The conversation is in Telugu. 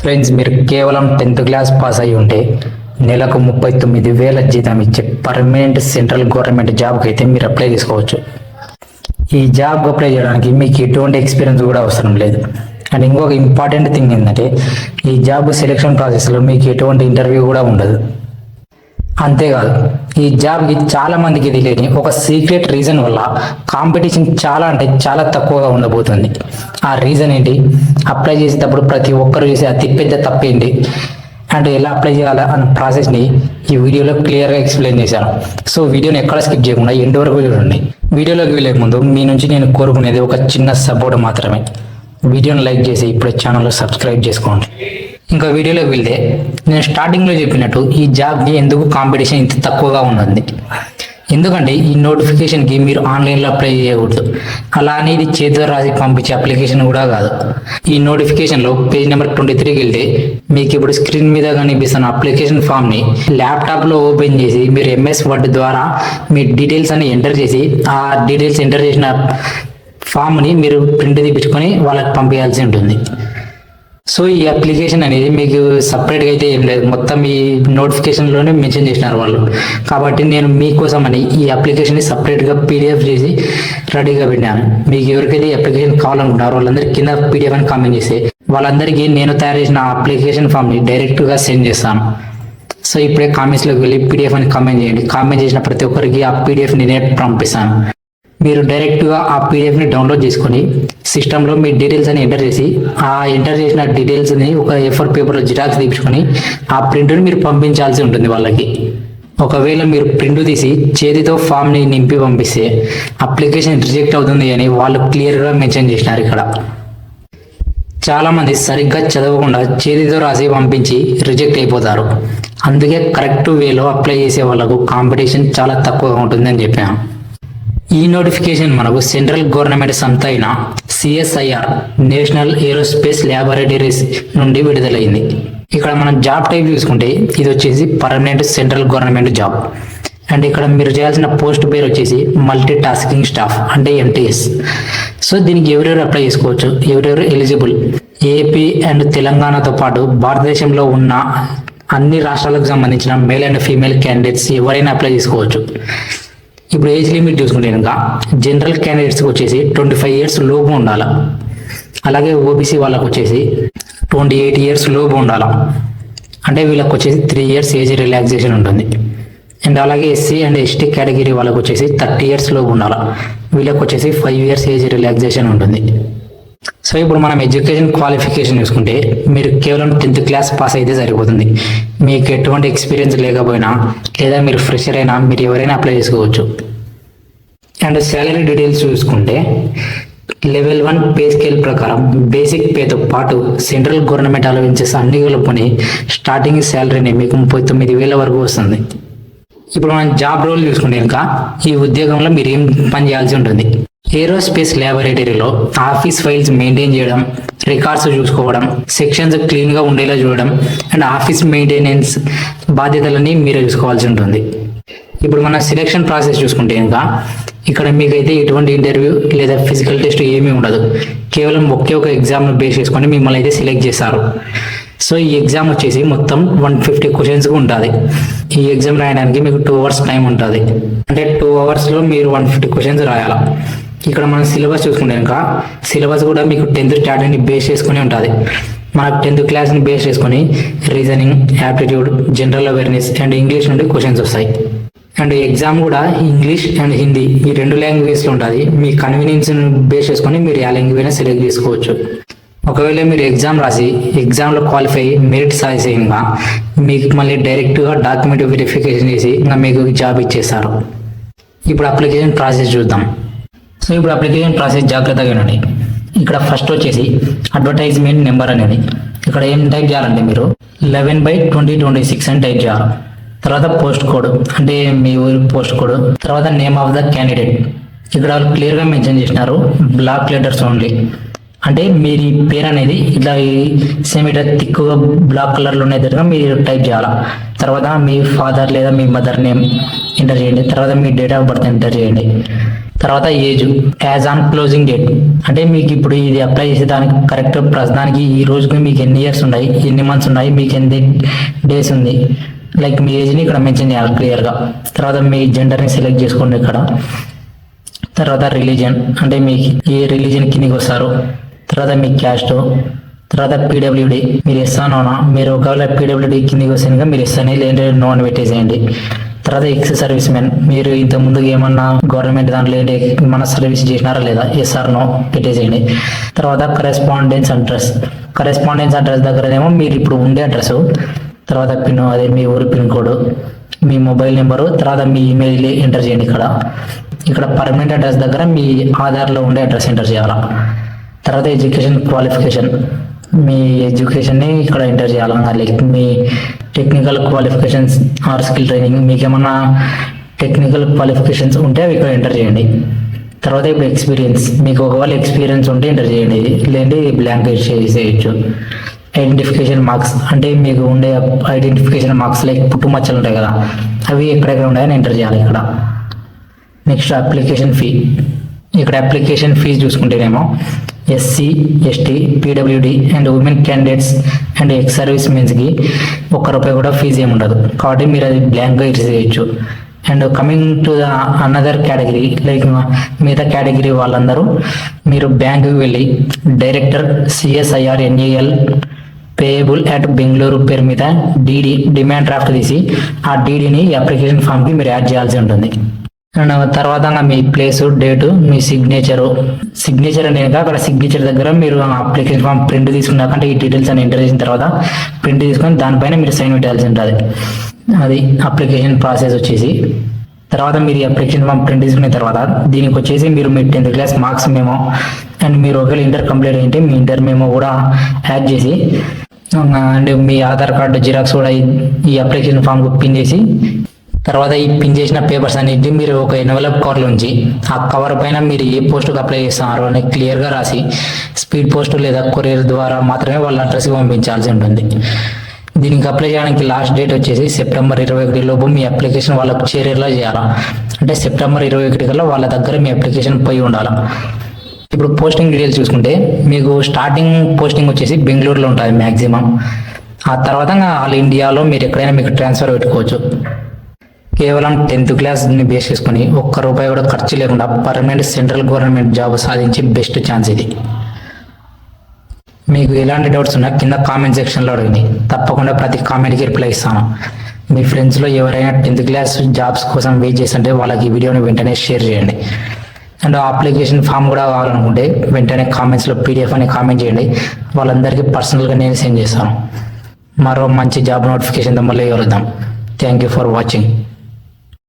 ఫ్రెండ్స్, మీరు కేవలం 10th క్లాస్ పాస్ అయి ఉంటే నెలకు 39,000 జీతం ఇచ్చే పర్మనెంట్ సెంట్రల్ గవర్నమెంట్ జాబ్కి అయితే మీరు అప్లై చేసుకోవచ్చు. ఈ జాబ్కి అప్లై చేయడానికి మీకు ఎటువంటి ఎక్స్పీరియన్స్ కూడా అవసరం లేదు. అండ్ ఇంకొక ఇంపార్టెంట్ థింగ్ ఏంటంటే ఈ జాబ్ సెలెక్షన్ ప్రాసెస్లో మీకు ఎటువంటి ఇంటర్వ్యూ కూడా ఉండదు. అంతేకాదు, ఈ జాబ్కి చాలా మందికి తెలియని ఒక సీక్రెట్ రీజన్ వల్ల కాంపిటీషన్ చాలా అంటే చాలా తక్కువగా ఉండబోతుంది. ఆ రీజన్ ఏంటి, అప్లై చేసేటప్పుడు ప్రతి ఒక్కరు చేసే అతిపెద్ద తప్పేంటి అండ్ ఎలా అప్లై చేయాలా అన్న ప్రాసెస్ని ఈ వీడియోలో క్లియర్గా ఎక్స్ప్లెయిన్ చేశాను. సో వీడియోని ఎక్కడ స్కిప్ చేయకుండా ఎండ్ వరకు చూడండి. వీడియోలోకి వెళ్ళే ముందు మీ నుంచి నేను కోరుకునేది ఒక చిన్న సపోర్ట్ మాత్రమే. వీడియోని లైక్ చేసి ఇప్పుడే ఛానల్లో సబ్స్క్రైబ్ చేసుకోండి. ఇంకా వీడియోలోకి వెళ్తే నేను స్టార్టింగ్లో చెప్పినట్టు ఈ జాబ్కి ఎందుకు కాంపిటీషన్ ఇంత తక్కువగా ఉన్నది, ఎందుకంటే ఈ నోటిఫికేషన్కి మీరు ఆన్లైన్లో అప్లై చేయకూడదు. అలా అనేది చేతితో రాసి పంపించే అప్లికేషన్ కూడా కాదు. ఈ నోటిఫికేషన్లో పేజ్ నెంబర్ 23కి వెళ్తే మీకు ఇప్పుడు స్క్రీన్ మీద కనిపిస్తున్న అప్లికేషన్ ఫామ్ని ల్యాప్టాప్లో ఓపెన్ చేసి మీరు MS వర్డ్ ద్వారా మీ డీటెయిల్స్ అన్ని ఎంటర్ చేసి ఆ డీటెయిల్స్ ఎంటర్ చేసిన ఫామ్ని మీరు ప్రింట్ తీపించుకొని వాళ్ళకి పంపించాల్సి ఉంటుంది. సో ఈ అప్లికేషన్ అనేది మీకు సపరేట్గా అయితే ఏం లేదు, మొత్తం ఈ నోటిఫికేషన్లోనే మెన్షన్ చేసినారు వాళ్ళు. కాబట్టి నేను మీకోసం అని ఈ అప్లికేషన్ని సపరేట్గా PDF చేసి రెడీగా పెట్టాను. మీకు ఎవరికైతే ఈ అప్లికేషన్ కావాలనుకుంటారో వాళ్ళందరికీ కింద PDF అని కామెంట్ చేస్తే వాళ్ళందరికీ నేను తయారు చేసిన అప్లికేషన్ ఫామ్ని డైరెక్ట్గా సెండ్ చేస్తాను. సో ఇప్పుడే కామెంట్స్లోకి వెళ్ళి PDF అని కామెంట్ చేయండి. కామెంట్ చేసిన ప్రతి ఒక్కరికి ఆ PDF నేనే పంపిస్తాను. మీరు డైరెక్ట్గా ఆ PDFని డౌన్లోడ్ చేసుకొని సిస్టంలో మీ డీటెయిల్స్ అని ఎంటర్ చేసి ఆ ఎంటర్ చేసిన డీటెయిల్స్ని ఒక A4 పేపర్లో జిరాక్స్ తీపించుకొని ఆ ప్రింట్ని మీరు పంపించాల్సి ఉంటుంది వాళ్ళకి. ఒకవేళ మీరు ప్రింట్ తీసి చేతితో ఫామ్ని నింపి పంపిస్తే అప్లికేషన్ రిజెక్ట్ అవుతుంది అని వాళ్ళు క్లియర్గా మెన్షన్ చేసినారు. ఇక్కడ చాలామంది సరిగ్గా చదవకుండా చేతితో రాసి పంపించి రిజెక్ట్ అయిపోతారు. అందుకే కరెక్ట్ వేలో అప్లై చేసే వాళ్ళకు కాంపిటీషన్ చాలా తక్కువగా ఉంటుందని చెప్పాను. ఈ నోటిఫికేషన్ మనకు సెంట్రల్ గవర్నమెంట్ సంస్థ అయిన CSIR నేషనల్ ఏరోస్పేస్ ల్యాబొరేటరీస్ నుండి విడుదలైంది. ఇక్కడ మనం జాబ్ టైప్ చూసుకుంటే ఇది వచ్చేసి permanent central government job. And ఇక్కడ మీరు చేయాల్సిన పోస్ట్ పేరు వచ్చేసి మల్టీ టాస్కింగ్ స్టాఫ్ అంటే MTS. సో దీనికి ఎవరెవరు అప్లై చేసుకోవచ్చు, ఎవరెవరు ఎలిజిబుల్, AP అండ్ తెలంగాణతో పాటు భారతదేశంలో ఉన్న అన్ని రాష్ట్రాలకు సంబంధించిన మేల్ అండ్ ఫీమేల్ క్యాండిడేట్స్ ఎవరైనా అప్లై చేసుకోవచ్చు. ఇప్పుడు ఏజ్ లిమిట్ చూసుకుంటే కనుక జనరల్ క్యాండిడేట్స్కి వచ్చేసి 25 years లోపు ఉండాలి. అలాగే OBC వాళ్ళకు వచ్చేసి 28 years లోపు ఉండాలి. అంటే వీళ్ళకి వచ్చేసి 3 years ఏజ్ రిలాక్సేషన్ ఉంటుంది. అండ్ అలాగే SC అండ్ ST కేటగిరీ వాళ్ళకు వచ్చేసి 30 years లోపు ఉండాలి. వీళ్ళకి వచ్చేసి 5 years ఏజ్ రిలాక్సేషన్ ఉంటుంది. సో ఇప్పుడు మనం ఎడ్యుకేషన్ క్వాలిఫికేషన్ చూసుకుంటే మీరు కేవలం 10th క్లాస్ పాస్ అయితే సరిపోతుంది. మీకు ఎటువంటి ఎక్స్పీరియన్స్ లేకపోయినా లేదా మీరు ఫ్రెషర్ అయినా మీరు ఎవరైనా అప్లై చేసుకోవచ్చు. అండ్ శాలరీ డీటెయిల్స్ చూసుకుంటే లెవెల్ 1 పే స్కేల్ ప్రకారం బేసిక్ పేతో పాటు సెంట్రల్ గవర్నమెంట్ అలవెన్సెస్ అన్ని కలుపుకొని స్టార్టింగ్ శాలరీని మీకు 39,000 వరకు వస్తుంది. ఇప్పుడు మనం జాబ్ రోల్ చూసుకుంటే కనుక ఈ ఉద్యోగంలో మీరు ఏం పని చేయాల్సి ఉంటుంది, ఏరోస్పేస్ ల్యాబొరేటరీలో ఆఫీస్ ఫైల్స్ మెయింటైన్ చేయడం, రికార్డ్స్ చూసుకోవడం, సెక్షన్స్ క్లీన్గా ఉండేలా చూడడం అండ్ ఆఫీస్ మెయింటెనెన్స్ బాధ్యతలని మీరే చూసుకోవాల్సి ఉంటుంది. ఇప్పుడు మన సెలెక్షన్ ప్రాసెస్ చూసుకుంటే కనుక ఇక్కడ మీకైతే ఎటువంటి ఇంటర్వ్యూ లేదా ఫిజికల్ టెస్ట్ ఏమీ ఉండదు. కేవలం ఒకే ఒక ఎగ్జామ్ను బేస్ చేసుకొని మిమ్మల్ని అయితే సెలెక్ట్ చేస్తారు. సో ఈ ఎగ్జామ్ వచ్చేసి మొత్తం 150 క్వశ్చన్స్ ఉంటుంది. ఈ ఎగ్జామ్ రాయడానికి మీకు 2 hours టైం ఉంటుంది. అంటే 2 hours మీరు 150 క్వశ్చన్స్ రాయాలి. ఇక్కడ మనం సిలబస్ చూసుకుంటే కనుక సిలబస్ కూడా మీకు 10th స్టాండర్డ్ని బేస్ చేసుకుని ఉంటుంది. మనకు 10th క్లాస్ని బేస్ చేసుకొని reasoning, aptitude, general awareness and English నుండి క్వశ్చన్స్ వస్తాయి. అండ్ ఎగ్జామ్ కూడా ఇంగ్లీష్ అండ్ హిందీ ఈ 2 లాంగ్వేజ్లో ఉంటుంది. మీ కన్వీనియన్స్ని బేస్ చేసుకొని మీరు ఏ లాంగ్వేజ్ సెలెక్ట్ చేసుకోవచ్చు. ఒకవేళ మీరు ఎగ్జామ్ రాసి ఎగ్జామ్లో క్వాలిఫై మెరిట్ సాధించగా మీకు మళ్ళీ డైరెక్ట్గా డాక్యుమెంట్ వెరిఫికేషన్ చేసి ఇంకా మీకు జాబ్ ఇచ్చేస్తారు. ఇప్పుడు అప్లికేషన్ ప్రాసెస్ చూద్దాం. సో ఇప్పుడు అప్లికేషన్ ప్రాసెస్ జాగ్రత్తగా వినండి. ఇక్కడ ఫస్ట్ వచ్చేసి అడ్వర్టైజ్మెంట్ నెంబర్ అనేది ఇక్కడ ఏం టైప్ చేయాలంటే మీరు 11/2026 అని టైప్ చేయాలి. తర్వాత పోస్ట్ కోడ్ అంటే మీ ఊరి పోస్ట్ కోడ్, తర్వాత నేమ్ ఆఫ్ ద క్యాండిడేట్. ఇక్కడ వాళ్ళు క్లియర్గా మెన్షన్ చేసినారు బ్లాక్ లెటర్స్ ఓన్లీ. అంటే మీరు ఈ పేరు అనేది ఇట్లా సేమ్ ఇట్లా తిక్కుగా బ్లాక్ కలర్లో ఉండేటట్టుగా మీరు టైప్ చేయాలి. తర్వాత మీ ఫాదర్ లేదా మీ మదర్ నేమ్ ఎంటర్ చేయండి. తర్వాత మీ డేట్ ఆఫ్ బర్త్ ఎంటర్ చేయండి. తర్వాత age as on closing date, అంటే మీకు ఇప్పుడు ఇది అప్లై చేసే దానికి కరెక్ట్ ప్రస్తుతానికి ఈ రోజుకి మీకు ఎన్ని ఇయర్స్ ఉన్నాయి, ఎన్ని మంత్స్ ఉన్నాయి, మీకు ఎన్ని డేస్ ఉంది, లైక్ మీ ఏజ్ని ఇక్కడ మెన్షన్ చేయాలి క్లియర్గా. తర్వాత మీ జెండర్ని సెలెక్ట్ చేసుకోండి ఇక్కడ. తర్వాత రిలీజియన్, అంటే మీకు ఏ రిలీజియన్ కిందకి వస్తారు. తర్వాత మీ క్యాస్ట్. తర్వాత పీడబ్ల్యూడి, మీరు నోనా, మీరు ఒకవేళ పీడబ్ల్యూడి కిందకి వస్తే మీరు అని లేదంటే నో అని పెట్టేసేయండి. తర్వాత ఎక్స్ సర్వీస్ మెన్, మీరు ఇంతకుముందు ఏమన్నా గవర్నమెంట్ దాంట్లో ఏంటి ఏమన్నా సర్వీస్ చేసినారా లేదా, ఎస్ఆర్ నో పెట్టేసేయండి. తర్వాత కరెస్పాండెన్స్ అడ్రస్ దగ్గరనేమో మీరు ఇప్పుడు ఉండే అడ్రస్, తర్వాత పిన్ అదే మీ ఊరి పిన్ కోడ్, మీ మొబైల్ నెంబరు, తర్వాత మీ ఈమెయిల్ ఎంటర్ చేయండి ఇక్కడ పర్మనెంట్ అడ్రస్ దగ్గర మీ ఆధార్లో ఉండే అడ్రస్ ఎంటర్ చేయాలా. తర్వాత ఎడ్యుకేషన్ క్వాలిఫికేషన్, మీ ఎడ్యుకేషన్ని ఇక్కడ ఎంటర్ చేయాలన్నా, like me technical qualifications are skill training, మీకు ఏమన్నా టెక్నికల్ క్వాలిఫికేషన్స్ ఉంటే అవి ఇక్కడ ఎంటర్ చేయండి. తర్వాత ఇప్పుడు ఎక్స్పీరియన్స్, మీకు ఒకవేళ ఎక్స్పీరియన్స్ ఉంటే ఎంటర్ చేయండి, లేదంటే బ్లాంక్ చేసేయచ్చు. ఐడెంటిఫికేషన్ మార్క్స్, అంటే మీకు ఉండే ఐడెంటిఫికేషన్ మార్క్స్ లైక్ పుట్టుమచ్చలు ఉంటాయి కదా, అవి ఎక్కడెక్కడ ఉన్నాయని ఎంటర్ చేయాలి ఇక్కడ. నెక్స్ట్ అప్లికేషన్ ఫీ, ఇక్కడ అప్లికేషన్ ఫీజు చూసుకుంటేనేమో SC, ST, PWD and women candidates and ex service మెన్స్కి ₹1 కూడా ఫీజు ఏమి ఉండదు, కాబట్టి మీరు అది బ్లాంక్గా ఇచ్చేయచ్చు. And coming to the another category, like మిగతా కేటగిరీ వాళ్ళందరూ మీరు బ్యాంకుకి వెళ్ళి director CSIRNAL payable at Bengaluru పేరు మీద డీడీ డిమాండ్ డ్రాఫ్ట్ తీసి ఆ డీడీని అప్లికేషన్ ఫామ్కి మీరు యాడ్ చేయాల్సి ఉంటుంది. అండ్ తర్వాత మీ ప్లేసు, డేటు, మీ సిగ్నేచర్ అనేది అక్కడ సిగ్నేచర్ దగ్గర మీరు అప్లికేషన్ ఫామ్ ప్రింట్ తీసుకున్నాక, అంటే ఈ డీటెయిల్స్ అని ఎంటర్ చేసిన తర్వాత ప్రింట్ తీసుకొని దానిపైన మీరు సైన్ పెట్టాల్సి ఉంటుంది. అది అప్లికేషన్ ప్రాసెస్ వచ్చేసి. తర్వాత మీరు అప్లికేషన్ ఫామ్ ప్రింట్ తీసుకున్న తర్వాత దీనికి వచ్చేసి మీరు మీ 10th class marks memo and మీరు ఒకవేళ ఇంటర్ కంప్లీట్ అయితే మీ ఇంటర్ మేమో కూడా యాడ్ చేసి and me Aadhaar card xerox కూడా ఈ అప్లికేషన్ ఫామ్కి పిన్ చేసి, తర్వాత ఈ పిన్ చేసిన పేపర్స్ అన్నింటినీ మీరు ఒక ఎన్వలప్ కవర్లో ఉంచి ఆ కవర్ పైన మీరు ఏ పోస్టుకు అప్లై చేస్తున్నారు అని క్లియర్గా రాసి స్పీడ్ పోస్ట్ లేదా కొరియర్ ద్వారా మాత్రమే వాళ్ళ అడ్రస్కి పంపించాల్సి ఉంటుంది. దీనికి అప్లై చేయడానికి లాస్ట్ డేట్ వచ్చేసి సెప్టెంబర్ 21 లోపు మీ అప్లికేషన్ వాళ్ళకు చేరేలా చేయాలా, అంటే సెప్టెంబర్ 21 కల్లా వాళ్ళ దగ్గర మీ అప్లికేషన్ పోయి ఉండాలి. ఇప్పుడు పోస్టింగ్ డీటెయిల్స్ చూసుకుంటే మీకు స్టార్టింగ్ పోస్టింగ్ వచ్చేసి బెంగళూరులో ఉంటుంది మ్యాక్సిమం. ఆ తర్వాత ఆల్ ఇండియాలో మీరు ఎక్కడైనా మీకు ట్రాన్స్ఫర్ పెట్టుకోవచ్చు. కేవలం 10th క్లాస్ని బేస్ చేసుకుని ₹1 కూడా ఖర్చు లేకుండా పర్మనెంట్ సెంట్రల్ గవర్నమెంట్ జాబ్ సాధించే బెస్ట్ ఛాన్స్ ఇది. మీకు ఎలాంటి డౌట్స్ ఉన్నా కింద కామెంట్ సెక్షన్లో అడగండి, తప్పకుండా ప్రతి కామెంట్కి రిప్లై ఇస్తాను. మీ ఫ్రెండ్స్లో ఎవరైనా 10th క్లాస్ జాబ్స్ కోసం వెయిట్ చేస్తుంటే వాళ్ళకి ఈ వీడియోని వెంటనే షేర్ చేయండి. అండ్ అప్లికేషన్ ఫామ్ కూడా కావాలనుకుంటే వెంటనే కామెంట్స్లో PDF అని కామెంట్ చేయండి, వాళ్ళందరికీ పర్సనల్గా నేను సెండ్ చేస్తాను. మరో మంచి జాబ్ నోటిఫికేషన్తో మళ్ళీ కలుద్దాం. Thank you for watching.